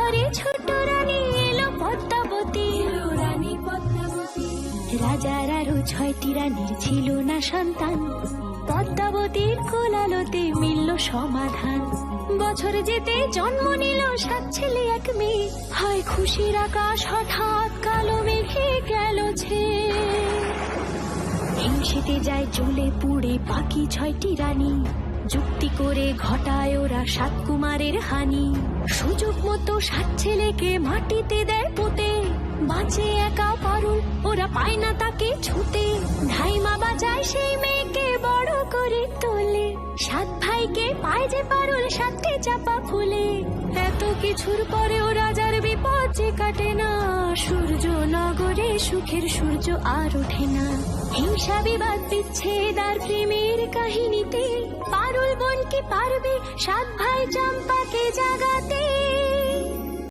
ঘরে ছোট রানী এলো পদ্মাবতী, রানী পদ্মাবতী। রাজার আরো 6টি রানীর ছিল না সন্তান, পদ্মাবতীর কোলালোতে মিলল সমাধান। বছর যেতে জন্ম নিল 7 ছেলে 1 মেয়ে, হয় খুশির আকাশ হঠাৎ কালো মেঘে গেল ছেয়ে। হিংসেতে যায় জ্বলে পুড়ে বাকি 6টি রানী, যুক্তি করে ঘটায় ওরা 7 কুমারের হানি। সুযোগ মতো 7 ছেলেকে মাটিতে দেয় পুঁতে, বাঁচে একা পারুল, ওরা পায় না তাকে ছুতে। ধাইমা বাজায় সেই মেয়েকে বড় করে তোলে, 7 ভাইকে পায় যে পারুল 7টে চাপা ফুলে। এত কিছুর পরেও রাজার বিপদ যে কাটে না, সূর্য নগরে সুখের সূর্য আর ওঠে না। হিংসা বিবাদ বিচ্ছেদ আর প্রেমের কাহিনীতে পারুল বোন কি পারবে 7 ভাই চম্পাকে জাগাতে।